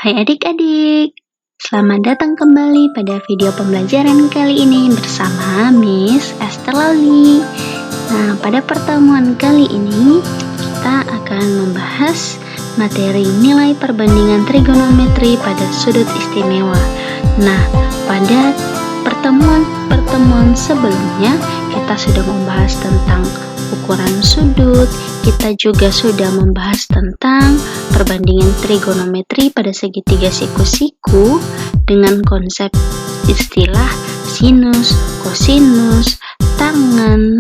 Hai adik-adik, selamat datang kembali pada video pembelajaran kali ini bersama Miss Esther Lali. Nah, pada pertemuan kali ini kita akan membahas materi nilai perbandingan trigonometri pada sudut istimewa. Nah, pada pertemuan sebelumnya kita sudah membahas tentang ukuran sudut, kita juga sudah membahas tentang perbandingan trigonometri pada segitiga siku-siku dengan konsep istilah sinus, kosinus, tangen,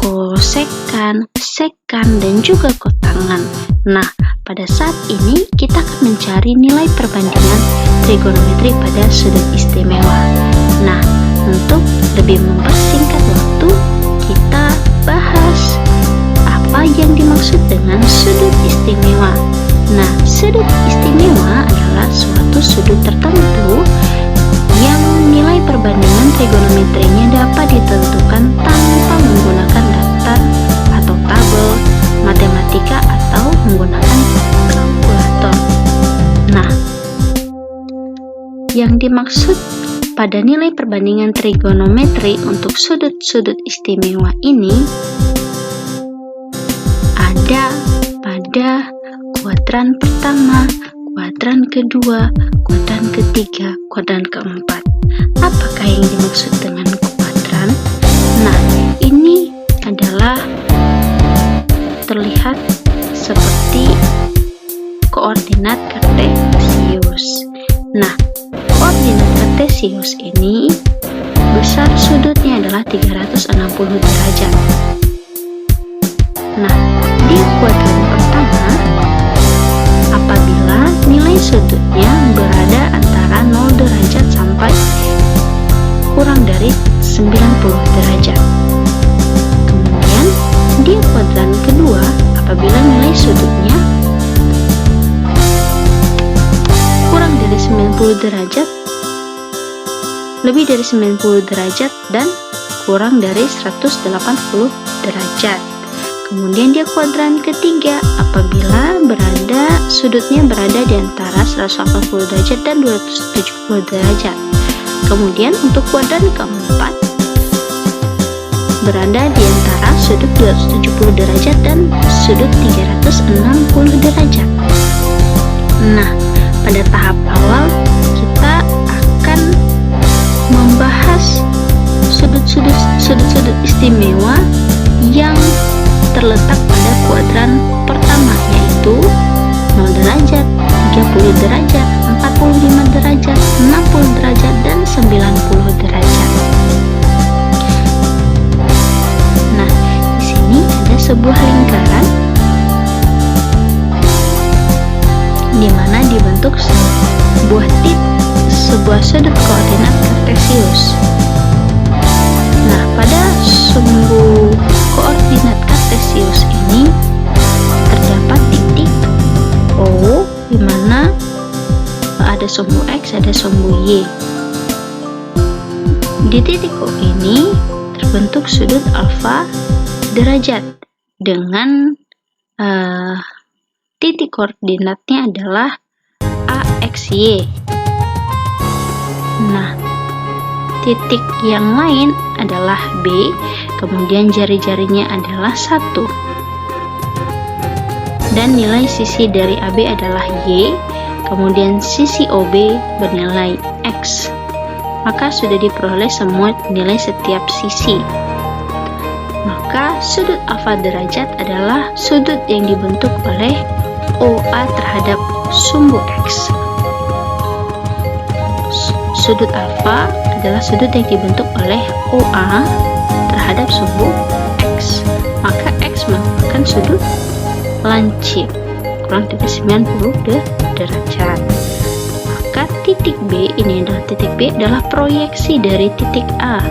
kosekan, sekan, dan juga kotangen. Nah, pada saat ini kita akan mencari nilai perbandingan trigonometri pada sudut istimewa. Nah, untuk lebih mempersingkat waktu, kita bahas apa yang dimaksud dengan sudut istimewa. Nah, sudut istimewa adalah suatu sudut tertentu yang nilai perbandingan trigonometrinya dapat ditentukan tanpa menggunakan daftar atau tabel matematika atau menggunakan kalkulator. Nah, yang dimaksud pada nilai perbandingan trigonometri untuk sudut-sudut istimewa ini ada pada kuadran pertama, kuadran kedua, kuadran ketiga, kuadran keempat. Apakah yang dimaksud dengan kuadran? Nah, ini adalah terlihat seperti koordinat kartesius. Nah, koordinat kartesius ini besar sudutnya adalah 360 derajat. Nah, di kuadran pertama, apabila nilai sudutnya berada antara 0 derajat sampai kurang dari 90 derajat. Kemudian, di kuadran kedua, apabila nilai sudutnya kurang dari 90 derajat, lebih dari 90 derajat, dan kurang dari 180 derajat. Kemudian dia kuadran ketiga apabila sudutnya berada di antara 180 derajat dan 270 derajat. Kemudian untuk kuadran keempat berada di antara sudut 270 derajat dan sudut 360 derajat. Nah, pada tahap awal kita akan membahas sudut-sudut istimewa yang terletak pada kuadran pertama, yaitu 0 derajat, 30 derajat, 45 derajat, 60 derajat, dan 90 derajat. Nah, di sini ada sebuah lingkaran di mana dibentuk sebuah sudut koordinat kartesius. Nah, pada sumbu koordinat kartesius ini terdapat titik O, di mana ada sumbu X, ada sumbu Y. Di titik O ini terbentuk sudut alfa derajat dengan titik koordinatnya adalah AXY. Nah, titik yang lain adalah B, kemudian jari-jarinya adalah 1. Dan nilai sisi dari AB adalah Y, kemudian sisi OB bernilai X. Maka sudah diperoleh semua nilai setiap sisi. Maka sudut alfa derajat adalah sudut yang dibentuk oleh OA terhadap sumbu X. Sudut alfa adalah sudut yang dibentuk oleh OA terhadap sumbu X. Maka X merupakan sudut lancip kurang dari 90 derajat. Maka titik B ini adalah proyeksi dari titik A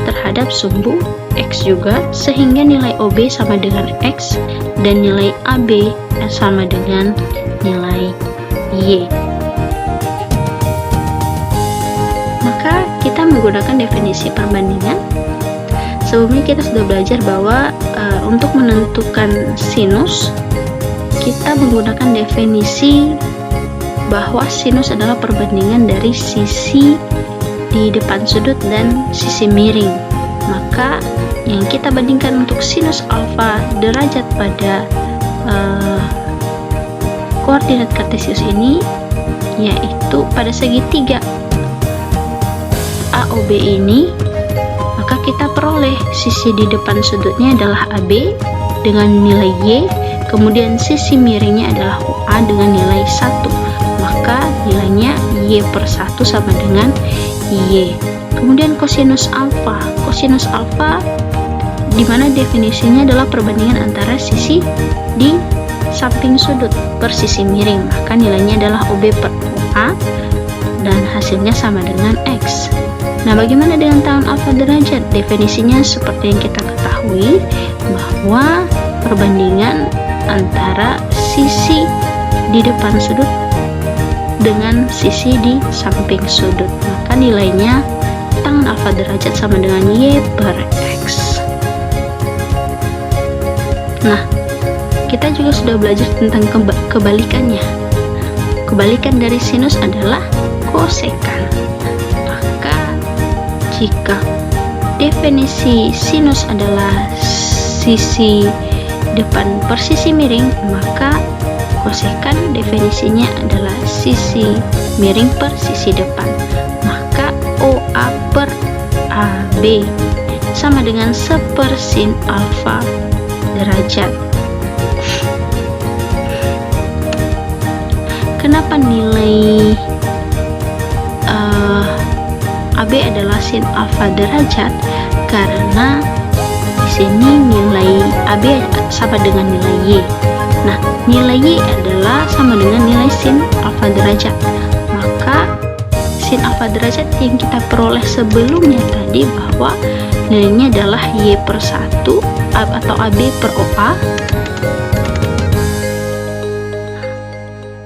terhadap sumbu X juga, sehingga nilai OB sama dengan X dan nilai AB sama dengan nilai Y. Maka kita menggunakan definisi perbandingan. Sebelumnya kita sudah belajar bahwa untuk menentukan sinus kita menggunakan definisi bahwa sinus adalah perbandingan dari sisi di depan sudut dan sisi miring. Maka yang kita bandingkan untuk sinus alfa derajat pada koordinat kartesius ini yaitu pada segitiga AOB ini, maka kita peroleh sisi di depan sudutnya adalah AB dengan nilai Y, kemudian sisi miringnya adalah OA dengan nilai 1, maka nilainya Y per 1 sama dengan Y. Kemudian kosinus alfa di mana definisinya adalah perbandingan antara sisi di samping sudut per sisi miring, maka nilainya adalah OB per OA dan hasilnya sama dengan X. Nah, bagaimana dengan tangan alfa derajat? Definisinya seperti yang kita ketahui bahwa perbandingan antara sisi di depan sudut dengan sisi di samping sudut, maka nilainya tangan alfa derajat sama dengan Y per X. Nah, kita juga sudah belajar tentang kebalikannya. Kebalikan dari sinus adalah kosekan. Maka jika definisi sinus adalah sisi depan per sisi miring, maka kosekan definisinya adalah sisi miring per sisi depan. Maka OA per AB sama dengan sepersin alfa derajat. Kenapa nilai AB adalah sin alfa derajat? Karena di sini nilai AB sama dengan nilai Y. Nah, nilai Y adalah sama dengan nilai sin alfa derajat. Maka sin alfa derajat yang kita peroleh sebelumnya tadi bahwa nilainya adalah Y per 1 atau AB per OA,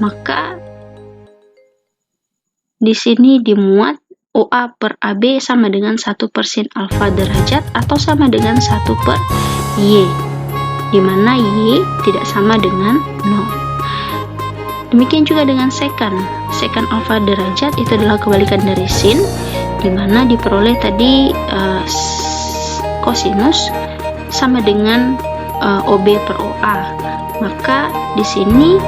maka di sini dimuat OA per AB sama dengan 1 per sin alfa derajat atau sama dengan 1 per Y, di mana Y tidak sama dengan 0. Demikian juga dengan sekan alfa derajat itu adalah kebalikan dari sin, di mana diperoleh tadi kosinus sama dengan OB per OA. Maka di sini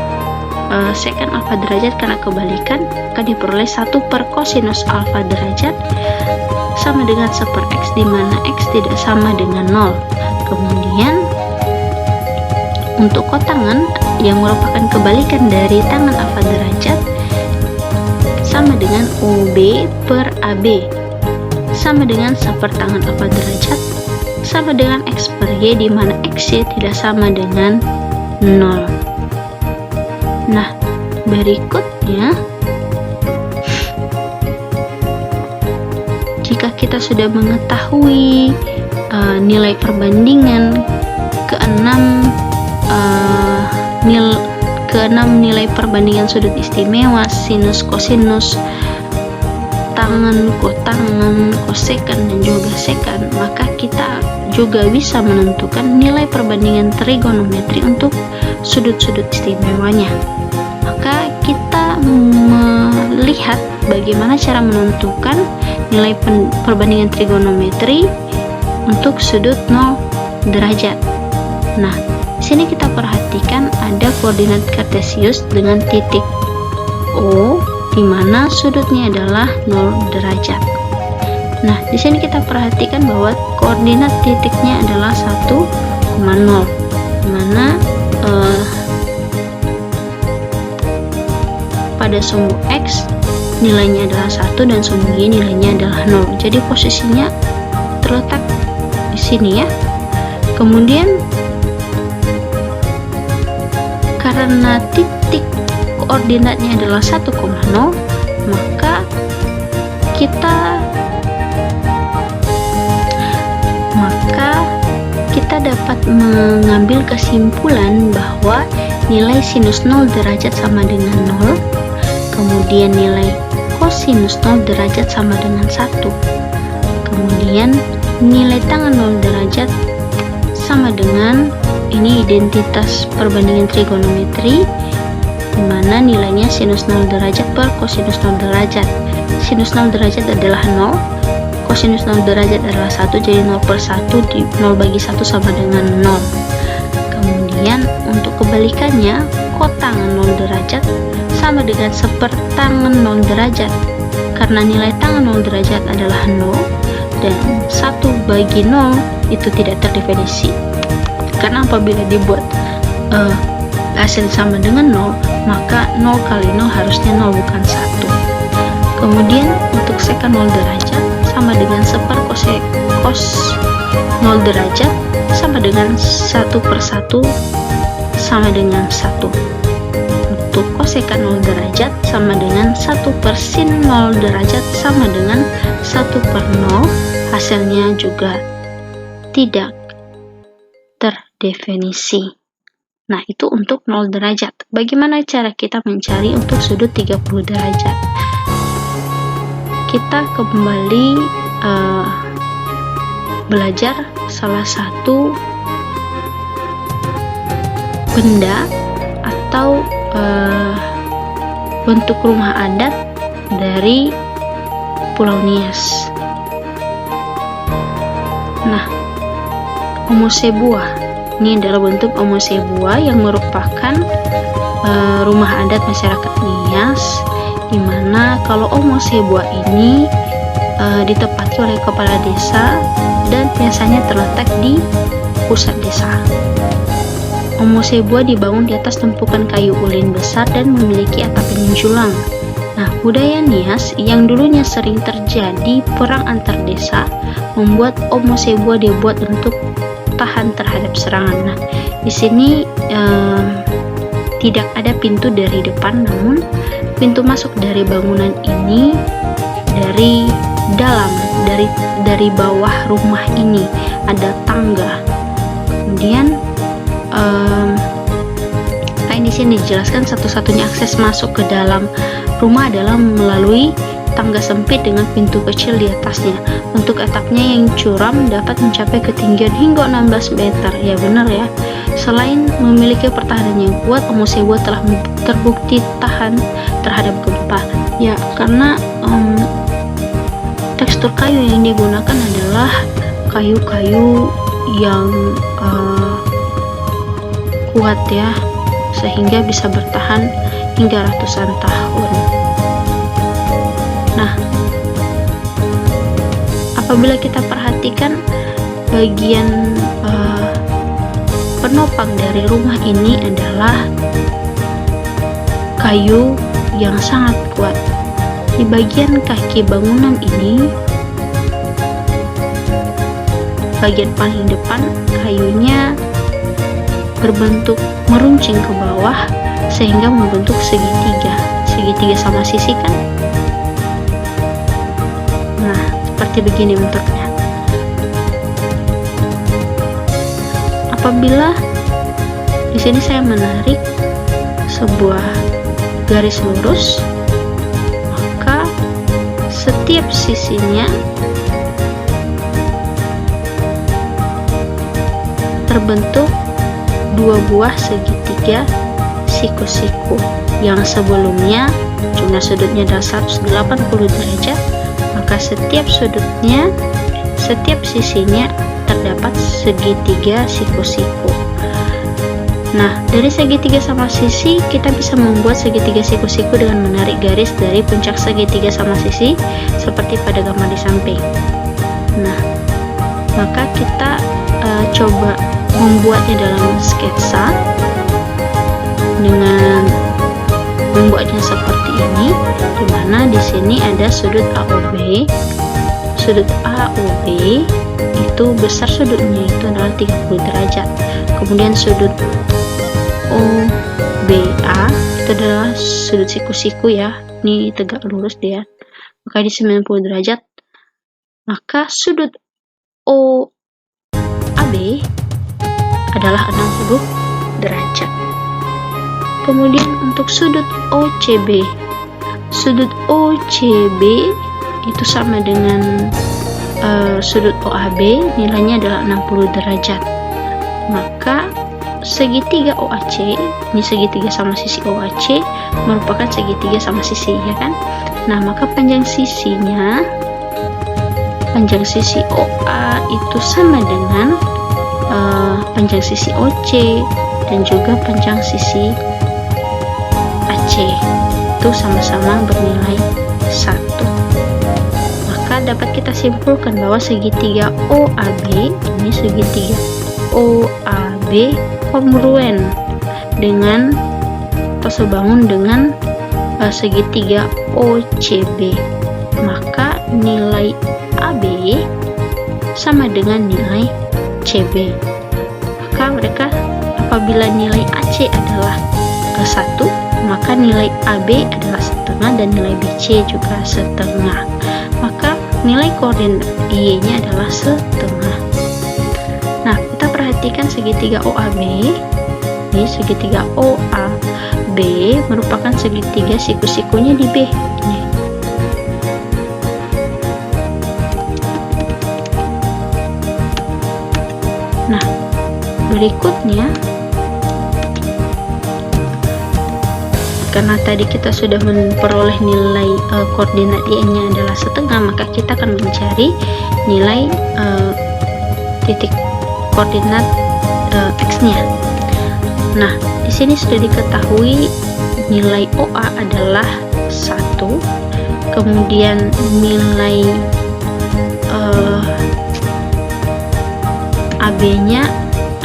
sekan alfa derajat karena kebalikan akan diperoleh 1 per kosinus alfa derajat sama dengan 1 per X, di mana X tidak sama dengan 0. Kemudian untuk kotangan yang merupakan kebalikan dari tangan alfa derajat sama dengan OB per AB sama dengan 1 per tangan alfa derajat sama dengan X per Y, di mana X-Y tidak sama dengan 0. Nah, berikutnya jika kita sudah mengetahui nilai perbandingan keenam nilai perbandingan sudut istimewa, sinus, kosinus, tangan, kotangan, kosekan, dan juga sekan, maka kita juga bisa menentukan nilai perbandingan trigonometri untuk sudut-sudut istimewanya. Maka kita melihat bagaimana cara menentukan nilai perbandingan trigonometri untuk sudut 0 derajat. Nah, di sini kita perhatikan ada koordinat kartesius dengan titik O, di mana sudutnya adalah 0 derajat. Nah, di sini kita perhatikan bahwa koordinat titiknya adalah 1,0, di mana pada sumbu X nilainya adalah 1 dan sumbu Y nilainya adalah 0. Jadi posisinya terletak di sini ya. Kemudian karena titik koordinatnya adalah 1,0, maka kita dapat mengambil kesimpulan bahwa nilai sinus 0 derajat sama dengan 0, kemudian nilai kosinus 0 derajat sama dengan 1, kemudian nilai tangan 0 derajat sama dengan ini identitas perbandingan trigonometri, di mana nilainya sinus 0 derajat per kosinus 0 derajat. Sinus 0 derajat adalah 0, kosinus 0 derajat adalah 1, jadi 0 per 1 di 0 bagi 1 sama dengan 0. Kemudian untuk kebalikannya, kotangan 0 derajat sama dengan sepertangan 0 derajat. Karena nilai tangan 0 derajat adalah 0 dan 1 bagi 0 itu tidak terdefinisi. Karena apabila dibuat hasil sama dengan 0, maka 0 kali 0 harusnya 0 bukan 1. Kemudian untuk sekan 0 derajat sama dengan seper cos 0 derajat sama dengan 1 per 1 sama dengan 1. Untuk kosekan 0 derajat sama dengan 1 per sin 0 derajat sama dengan 1 per 0, hasilnya juga tidak terdefinisi. Nah, itu untuk 0 derajat. Bagaimana cara kita mencari untuk sudut 30 derajat? Kita kembali belajar salah satu benda atau bentuk rumah adat dari Pulau Nias. Nah, Omosebua ini adalah bentuk Omosebua yang merupakan rumah adat masyarakat Nias, di mana kalau Omosebua ini ditempati oleh kepala desa dan biasanya terletak di pusat desa. Omosebua dibangun di atas tumpukan kayu ulin besar dan memiliki atap menjulang. Nah, budaya Nias yang dulunya sering terjadi perang antar desa membuat Omosebua dibuat untuk tahan terhadap serangan. Nah, di sini tidak ada pintu dari depan, namun pintu masuk dari bangunan ini dari dalam, dari bawah rumah ini ada tangga. Kemudian di sini dijelaskan satu-satunya akses masuk ke dalam rumah adalah melalui tangga sempit dengan pintu kecil di atasnya. Untuk atapnya yang curam dapat mencapai ketinggian hingga 16 meter. Ya benar ya. Selain memiliki pertahanan yang kuat, Omosebua telah terbukti tahan terhadap gempa. Ya, karena tekstur kayu yang digunakan adalah kayu-kayu yang kuat ya, sehingga bisa bertahan hingga ratusan tahun. Nah, apabila kita perhatikan bagian penopang dari rumah ini adalah kayu yang sangat kuat. Di bagian kaki bangunan ini, bagian paling depan kayunya berbentuk meruncing ke bawah sehingga membentuk segitiga sama sisi kan. Nah, seperti begini bentuknya. Apabila di sini saya menarik sebuah garis lurus, maka setiap sisinya terbentuk dua buah segitiga siku-siku. Yang sebelumnya jumlah sudutnya adalah 180 derajat, maka setiap sisinya terdapat segitiga siku-siku. Nah, dari segitiga sama sisi kita bisa membuat segitiga siku-siku dengan menarik garis dari puncak segitiga sama sisi seperti pada gambar di samping. Nah, maka kita coba membuatnya dalam sketsa dengan membuatnya seperti ini, di mana di sini ada sudut AOB. Sudut AOB itu besar sudutnya itu adalah 30 derajat. Kemudian sudut OBA itu adalah sudut siku-siku ya. Ini tegak lurus dia. Maka di 90 derajat. Maka sudut OAB adalah 60 derajat. Kemudian untuk sudut OCB itu sama dengan sudut OAB, nilainya adalah 60 derajat. Maka segitiga OAC, ini segitiga sama sisi OAC merupakan segitiga sama sisi, ya kan? Nah, maka panjang sisi OA itu sama dengan panjang sisi OC dan juga panjang sisi AC, itu sama-sama bernilai 1. Maka dapat kita simpulkan bahwa segitiga OAB, ini segitiga OAB kongruen dengan atau sebangun dengan segitiga OCB. Maka nilai AB sama dengan nilai CB. Maka mereka apabila nilai AC adalah 1, maka nilai AB adalah setengah dan nilai BC juga setengah. Maka nilai koordinat Y-nya adalah setengah. Nah, kita perhatikan segitiga OAB. Ini segitiga OAB merupakan segitiga siku-sikunya di B. Ini. Nah, berikutnya, karena tadi kita sudah memperoleh nilai koordinat Y-nya adalah setengah, maka kita akan mencari nilai titik koordinat X-nya. Nah, di sini sudah diketahui nilai OA adalah 1, kemudian nilai AB-nya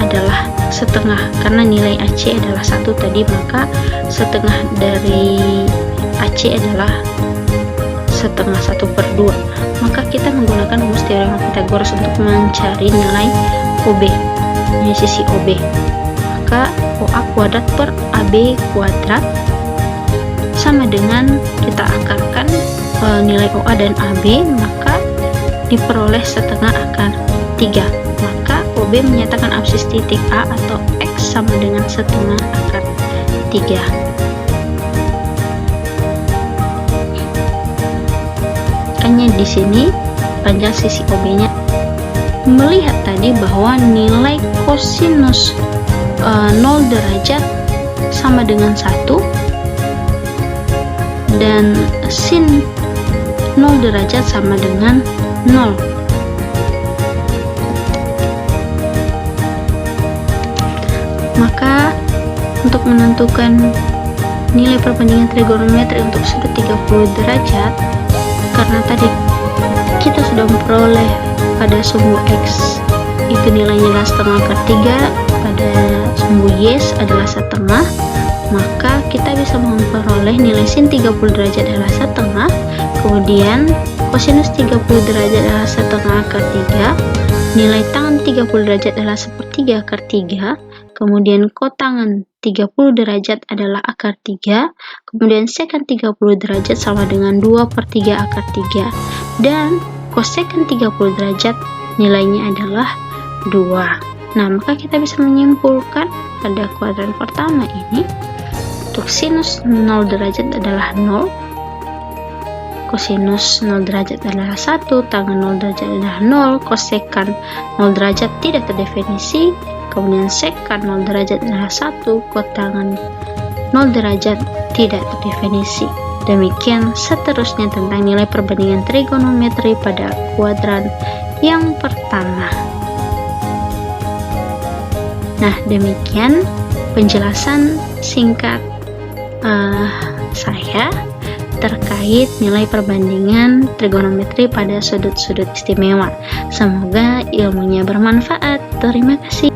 adalah setengah, karena nilai AC adalah 1 tadi, maka setengah dari AC adalah setengah 1/2. Maka kita menggunakan rumus teorema Pythagoras untuk mencari nilai OB, ini sisi OB. Maka OA kuadrat per AB kuadrat sama dengan kita akarkan nilai OA dan AB, maka diperoleh setengah akar 3. Maka OB menyatakan absis titik A atau X sama dengan setengah akar 3. Hanya di sini panjang sisi OB-nya. Melihat tadi bahwa nilai kosinus 0 derajat sama dengan 1 dan sin 0 derajat sama dengan 0. Maka untuk menentukan nilai perbandingan trigonometri untuk sudut 30 derajat, karena tadi kita sudah memperoleh pada sumbu X itu nilainya adalah setengah akar 3, pada sumbu Y adalah setengah, maka kita bisa memperoleh nilai sin 30 derajat adalah setengah, kemudian kosinus 30 derajat adalah setengah akar 3, nilai tangan 30 derajat adalah sepertiga akar 3, kemudian kotangan 30 derajat adalah akar 3, kemudian sekant 30 derajat sama dengan 2/3 akar 3, dan kosekant 30 derajat nilainya adalah 2. Nah, maka kita bisa menyimpulkan pada kuadran pertama ini untuk sinus 0 derajat adalah 0, kosinus 0 derajat adalah 1, tangan 0 derajat adalah 0, kosekan 0 derajat tidak terdefinisi, kemudian sekant 0 derajat adalah 1, kotangan 0 derajat tidak terdefinisi. Demikian seterusnya tentang nilai perbandingan trigonometri pada kuadran yang pertama. Nah, demikian penjelasan singkat saya terkait nilai perbandingan trigonometri pada sudut-sudut istimewa. Semoga ilmunya bermanfaat. Terima kasih.